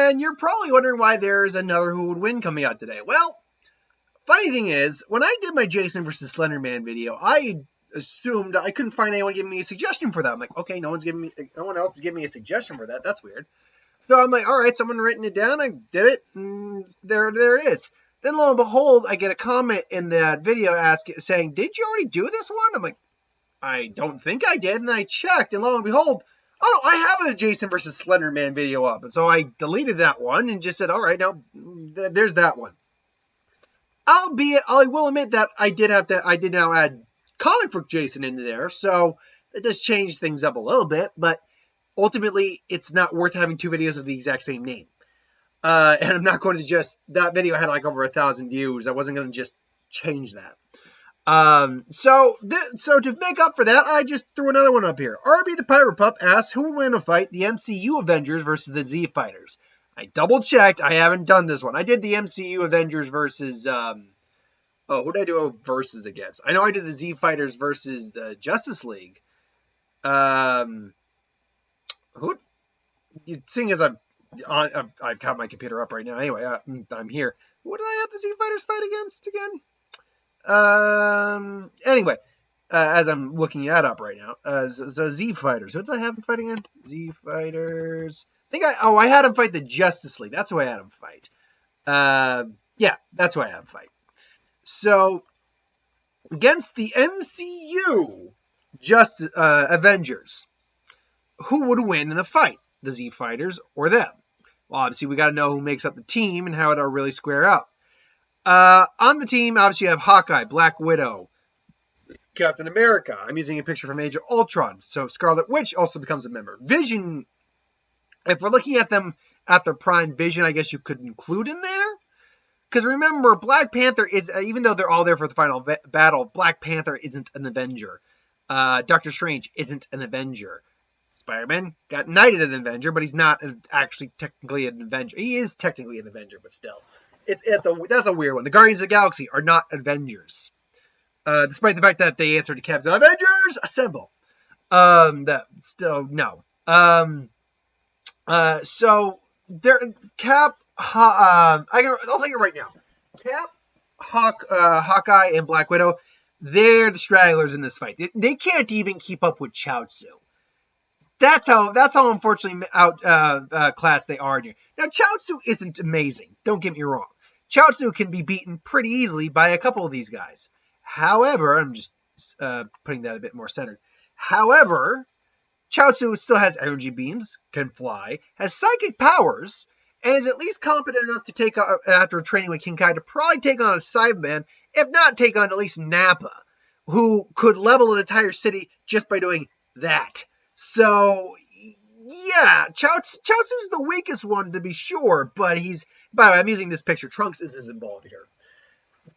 And you're probably wondering why there's another Who Would Win coming out today. Well, funny thing is, when I did my Jason versus Slender Man video, I assumed I couldn't find anyone giving me a suggestion for that. I'm like, okay, no one else is giving me a suggestion for that. That's weird. So I'm like, all right, someone written it down. I did it, and there it is. Then lo and behold, I get a comment in that video saying, did you already do this one? I'm like, I don't think I did. And then I checked, and lo and behold, oh, I have a Jason versus Slender Man video up. And so I deleted that one and just said, all right, now there's that one. Albeit, I will admit that I did now add comic book Jason into there. So it does change things up a little bit, but ultimately it's not worth having two videos of the exact same name. And I'm not going to that video had like over 1,000 views. I wasn't going to just change that. So to make up for that, I just threw another one up here. RB the Pirate Pup asks, who will win a fight, the MCU Avengers versus the Z Fighters? I double checked. I haven't done this one. I did the MCU Avengers versus, who did I do a versus against? I know I did the Z Fighters versus the Justice League. Seeing as I've got my computer up right now. Anyway, I'm here. What did I have the Z Fighters fight against again? Anyway, as I'm looking that up right now, so Z Fighters. Who did I have them fight against? Z Fighters. I had him fight the Justice League. That's who I had him fight. Yeah, that's who I had him fight. So against the MCU Avengers, who would win in the fight? The Z Fighters or them? Well, obviously we got to know who makes up the team and how it'll really square out. On the team, obviously you have Hawkeye, Black Widow, Captain America. I'm using a picture from Age of Ultron, so Scarlet Witch also becomes a member. Vision, if we're looking at them at their prime, Vision, I guess you could include in there. Because remember, Black Panther is, even though they're all there for the final battle, Black Panther isn't an Avenger. Doctor Strange isn't an Avenger. Spider-Man got knighted an Avenger, but he's not actually technically an Avenger. He is technically an Avenger, but still. That's a weird one. The Guardians of the Galaxy are not Avengers. Despite the fact that they answered to Captain Avengers, assemble. That still, no. So, Cap, I'll take it right now. Cap, Hawkeye, and Black Widow, they're the stragglers in this fight. They can't even keep up with Chaozu. That's how unfortunately outclassed they are here. Now, Chaozu isn't amazing. Don't get me wrong. Chaozu can be beaten pretty easily by a couple of these guys. However, I'm just putting that a bit more centered. However, Chaozu still has energy beams, can fly, has psychic powers, and is at least competent enough to take on, after training with King Kai, to probably take on a Cyberman, if not take on at least Nappa, who could level an entire city just by doing that. So, yeah, Chaozu's the weakest one to be sure, but by the way, I'm using this picture. Trunks isn't involved here.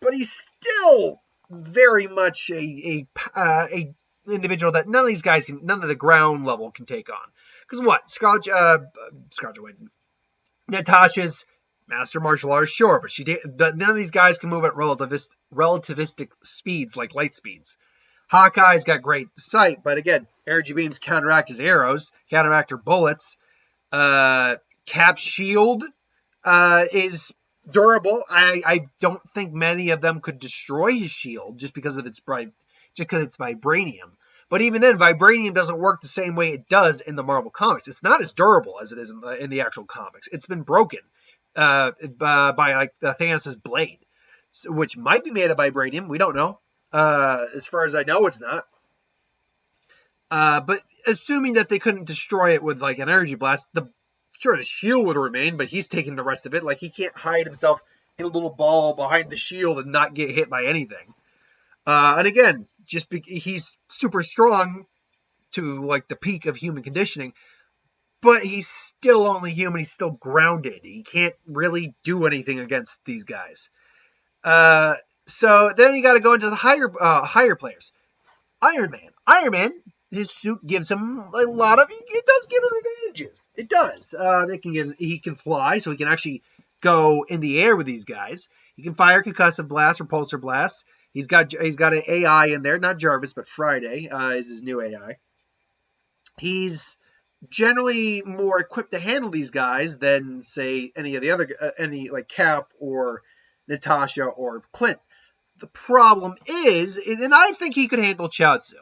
But he's still very much a individual that none of the ground level can take on. Because what? Scarlet Witch, Natasha's master martial arts, sure, but none of these guys can move at relativistic speeds, like light speeds. Hawkeye's got great sight, but again, energy beams counteract his arrows, counteract her bullets. Cap's shield is durable. I don't think many of them could destroy his shield just because it's vibranium. But even then, vibranium doesn't work the same way it does in the Marvel comics. It's not as durable as it is in the actual comics. It's been broken by like Thanos' blade, which might be made of vibranium. We don't know. As far as I know, it's not. But assuming that they couldn't destroy it with like an energy blast, the shield would remain, but he's taking the rest of it. Like, he can't hide himself in a little ball behind the shield and not get hit by anything. And again, he's super strong to like the peak of human conditioning, but he's still only human. He's still grounded. He can't really do anything against these guys. So then you got to go into the higher players. Iron Man, his suit gives him a lot of. It does give him advantages. It does. He can fly, so he can actually go in the air with these guys. He can fire concussive blasts, repulsor blasts. He's got an AI in there, not Jarvis, but Friday is his new AI. He's generally more equipped to handle these guys than, say, any of the other, any like Cap or Natasha or Clint. The problem is, and I think he could handle Chaozu.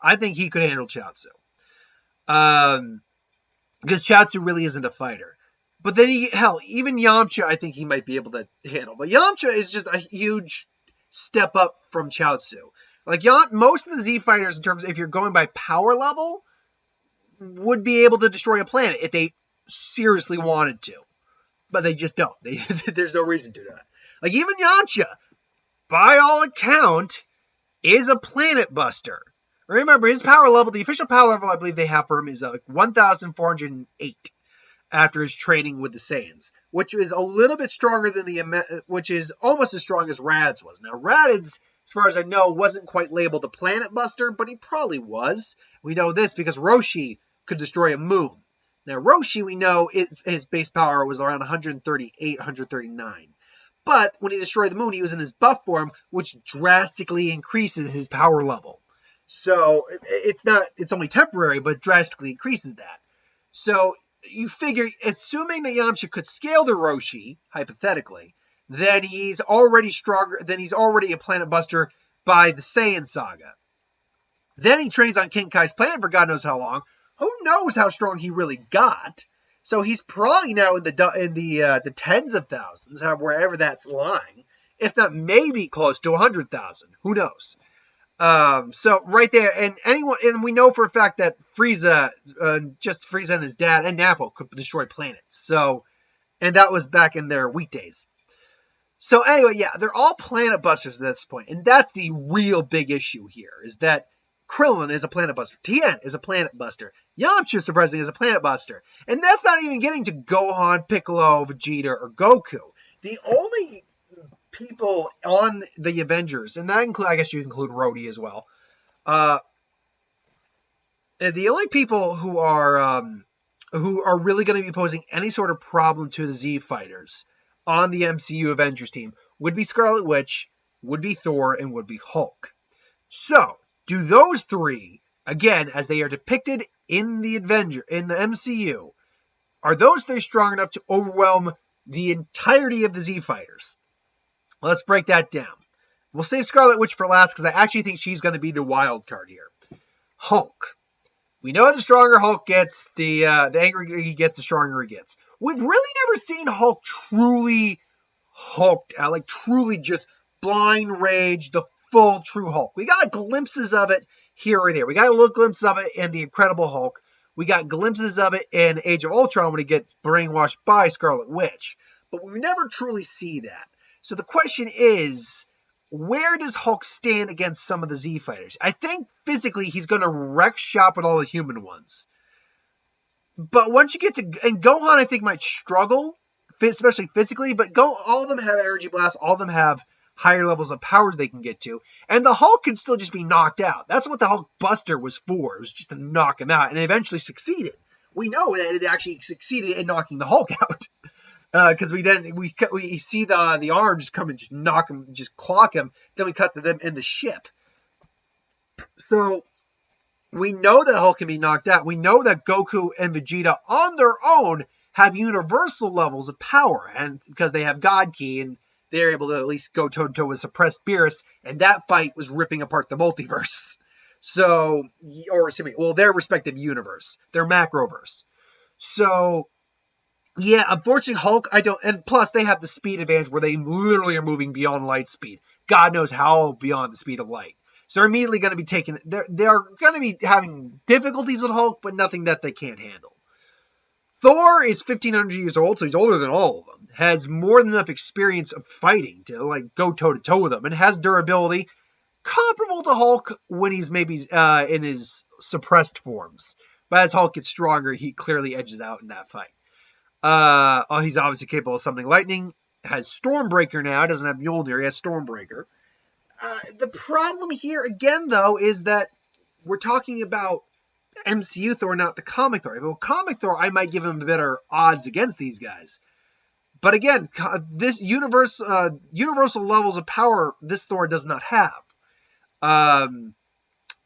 I think he could handle Chaozu. Because Chaozu really isn't a fighter. But then, even Yamcha, I think he might be able to handle. But Yamcha is just a huge step up from Chaozu. Like, most of the Z fighters, in terms of if you're going by power level, would be able to destroy a planet if they seriously wanted to. But they just don't. There's no reason to do that. Like, even Yamcha, by all account, is a planet buster. Remember, his power level, the official power level I believe they have for him is 1,408 after his training with the Saiyans, which is a little bit stronger than which is almost as strong as Rad's was. Now, Raditz, as far as I know, wasn't quite labeled a planet buster, but he probably was. We know this because Roshi could destroy a moon. Now, Roshi, we know, his base power was around 138, 139. But when he destroyed the moon, he was in his buff form, which drastically increases his power level. So it's only temporary, but drastically increases that. So you figure, assuming that Yamcha could scale to Roshi, hypothetically, then he's already stronger, then he's already a planet buster by the Saiyan saga. Then he trains on King Kai's planet for God knows how long. Who knows how strong he really got? So he's probably now in the tens of thousands, wherever that's lying, if not maybe close to 100,000. Who knows? So right there, and we know for a fact that Frieza, just Frieza and his dad and Nappa could destroy planets. So, and that was back in their weekdays. So anyway, yeah, they're all planet busters at this point, and that's the real big issue here, is that Krillin is a planet buster, Tien is a planet buster, Yamcha, surprisingly, is a planet buster, and that's not even getting to Gohan, Piccolo, Vegeta, or Goku. The only people on the Avengers, and that I guess you include Rhodey as well. The only people who are really going to be posing any sort of problem to the Z fighters on the MCU Avengers team would be Scarlet Witch, would be Thor, and would be Hulk. So, do those three, again, as they are depicted in the MCU, are those three strong enough to overwhelm the entirety of the Z fighters? Let's break that down. We'll save Scarlet Witch for last because I actually think she's going to be the wild card here. Hulk. We know the stronger Hulk gets, the angrier he gets, the stronger he gets. We've really never seen Hulk truly hulked out, like truly just blind rage, the full true Hulk. We got glimpses of it here or there. We got a little glimpse of it in The Incredible Hulk. We got glimpses of it in Age of Ultron when he gets brainwashed by Scarlet Witch. But we never truly see that. So the question is, where does Hulk stand against some of the Z fighters? I think physically he's going to wreck shop with all the human ones. But once you get to... And Gohan, I think, might struggle, especially physically. But all of them have energy blasts. All of them have higher levels of powers they can get to. And the Hulk can still just be knocked out. That's what the Hulk Buster was for. It was just to knock him out. And it eventually succeeded. We know that it actually succeeded in knocking the Hulk out. Because we see the arms come and just knock him, just clock him. Then we cut to them in the ship. So we know that Hulk can be knocked out. We know that Goku and Vegeta on their own have universal levels of power, and because they have God Ki and they're able to at least go toe to toe with suppressed Beerus, and that fight was ripping apart the multiverse. So, their respective universe, their macroverse. So. Yeah, unfortunately, Hulk, and plus they have the speed advantage where they literally are moving beyond light speed. God knows how beyond the speed of light. So they're immediately going to be they're going to be having difficulties with Hulk, but nothing that they can't handle. Thor is 1,500 years old, so he's older than all of them. Has more than enough experience of fighting to go toe to toe with them, and has durability comparable to Hulk when he's maybe in his suppressed forms. But as Hulk gets stronger, he clearly edges out in that fight. He's obviously capable of summoning lightning. Has Stormbreaker now. Doesn't have Mjolnir. He has Stormbreaker. The problem here, again, though, is that we're talking about MCU Thor, not the comic Thor. If it were comic Thor, I might give him better odds against these guys. But again, this universal levels of power this Thor does not have.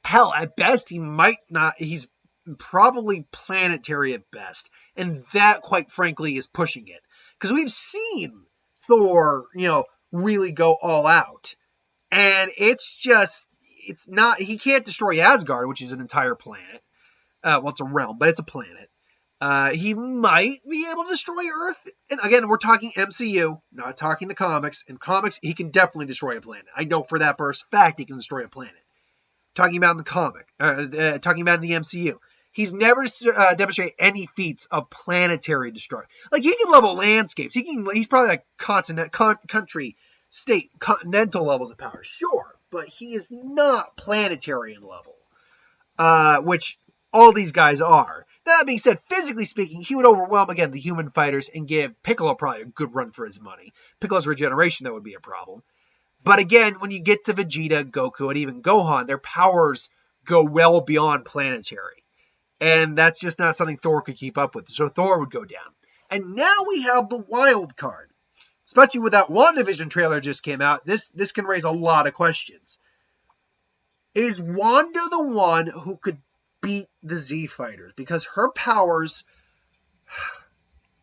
Hell, at best, he might not. He's probably planetary at best. And that, quite frankly, is pushing it. Because we've seen Thor, really go all out. And it's not, he can't destroy Asgard, which is an entire planet. Well, it's a realm, but it's a planet. He might be able to destroy Earth. And again, we're talking MCU, not talking the comics. In comics, he can definitely destroy a planet. I know for that for a fact he can destroy a planet. Talking about in the comic, talking about in the MCU. He's never demonstrated any feats of planetary destruction. Like, he can level landscapes. He's probably like continental levels of power. Sure, but he is not planetary in level. Which all these guys are. That being said, physically speaking, he would overwhelm, again, the human fighters and give Piccolo probably a good run for his money. Piccolo's regeneration, though, would be a problem. But again, when you get to Vegeta, Goku, and even Gohan, their powers go well beyond planetary. And that's just not something Thor could keep up with. So Thor would go down. And now we have the wild card. Especially with that WandaVision trailer just came out, this can raise a lot of questions. Is Wanda the one who could beat the Z Fighters? Because her powers,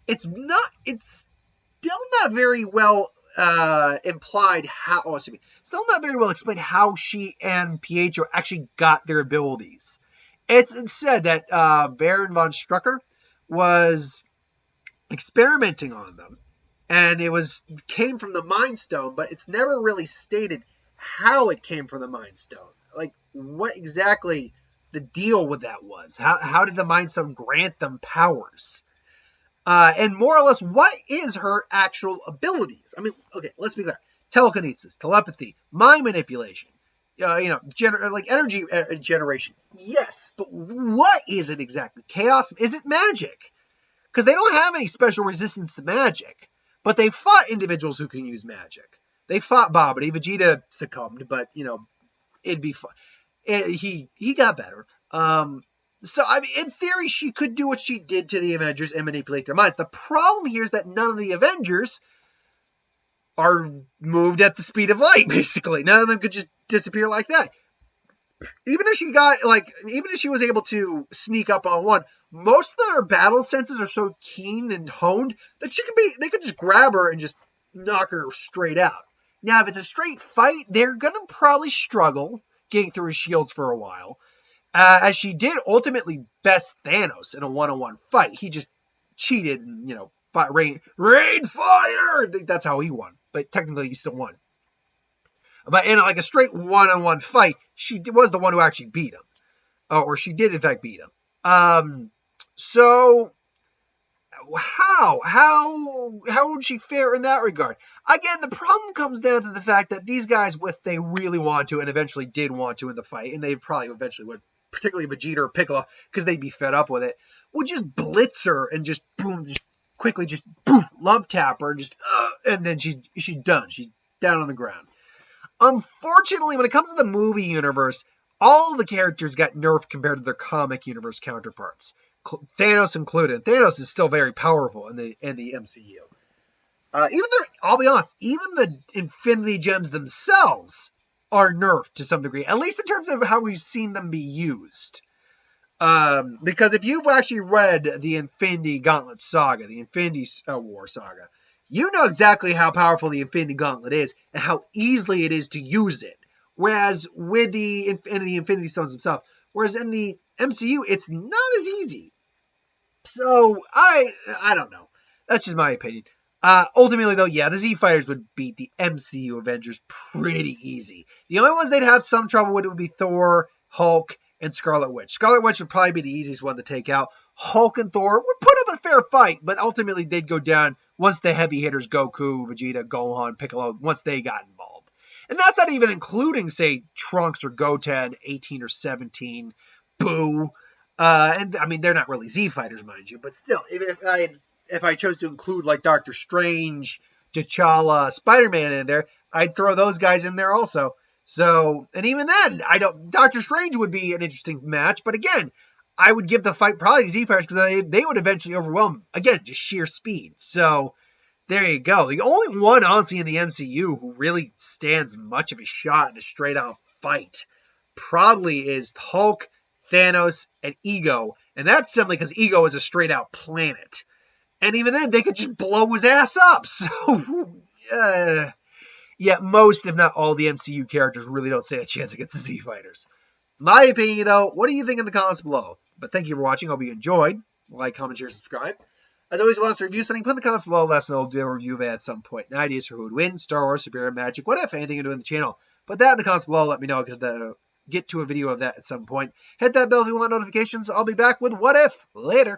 it's still not very well implied how, still not very well explained how she and Pietro actually got their abilities. It's said that Baron von Strucker was experimenting on them, and it came from the Mind Stone, but it's never really stated how it came from the Mind Stone. Like, what exactly the deal with that was. How did the Mind Stone grant them powers? And more or less, what is her actual abilities? I mean, okay, let's be clear. Telekinesis, telepathy, mind manipulation, energy generation. Yes, but what is it exactly? Chaos? Is it magic? Because they don't have any special resistance to magic, but they fought individuals who can use magic. They fought Babidi. Vegeta succumbed, but, it'd be fun. He got better. So, I mean, in theory, she could do what she did to the Avengers and manipulate their minds. The problem here is that none of the Avengers are moved at the speed of light, basically. None of them could just disappear like that. Even if she was able to sneak up on one, most of their battle senses are so keen and honed that they could just grab her and just knock her straight out. Now, if it's a straight fight, they're going to probably struggle getting through his shields for a while. As she did ultimately best Thanos in a one-on-one fight. He just cheated and, rain fire! That's how he won. But technically he still won. But in a straight one-on-one fight, she was the one who actually beat him. Or she did in fact beat him. So how would she fare in that regard? Again, the problem comes down to the fact that these guys, if they really want to and eventually did want to in the fight, and they probably eventually would, particularly Vegeta or Piccolo, because they'd be fed up with it, would just blitz her and just boom, quickly love tap her and then she's done. She's down on the ground. Unfortunately, when it comes to the movie universe, all the characters got nerfed compared to their comic universe counterparts, Thanos included. Thanos is still very powerful in the MCU. I'll be honest, even the Infinity Gems themselves are nerfed to some degree, at least in terms of how we've seen them be used. Because if you've actually read the Infinity Gauntlet saga, the Infinity War saga, you know exactly how powerful the Infinity Gauntlet is and how easily it is to use it. Whereas with the Infinity Stones themselves, whereas in the MCU, it's not as easy. So I don't know. That's just my opinion. Ultimately, though, yeah, the Z Fighters would beat the MCU Avengers pretty easy. The only ones they'd have some trouble with would be Thor, Hulk, and Scarlet Witch. Scarlet Witch would probably be the easiest one to take out. Hulk and Thor would put up a fair fight, but ultimately they'd go down once the heavy hitters, Goku, Vegeta, Gohan, Piccolo, once they got involved. And that's not even including, say, Trunks or Goten, 18 or 17, Boo. And, I mean, they're not really Z Fighters, mind you, but still, if I chose to include, like, Doctor Strange, T'Challa, Spider-Man in there, I'd throw those guys in there also. So, and even then, Doctor Strange would be an interesting match, but again, I would give the fight probably to Z Fighters because they would eventually overwhelm, again, just sheer speed. So, there you go. The only one, honestly, in the MCU who really stands much of a shot in a straight-out fight probably is Hulk Thanos, and Ego. And that's simply because Ego is a straight out planet. And even then, they could just blow his ass up. So, yeah, most, if not all, the MCU characters really don't stand a chance against the Z Fighters. My opinion, though, what do you think in the comments below? But thank you for watching. Hope you enjoyed. Like, comment, share, subscribe. As always, if you want us to review something, put in the comments below. Let us know. We'll do a review of it at some point. And ideas for who would win, Star Wars, Superior Magic, what if, anything you do in the channel. Put that in the comments below. Let me know. I could get to a video of that at some point. Hit that bell if you want notifications. I'll be back with What If later.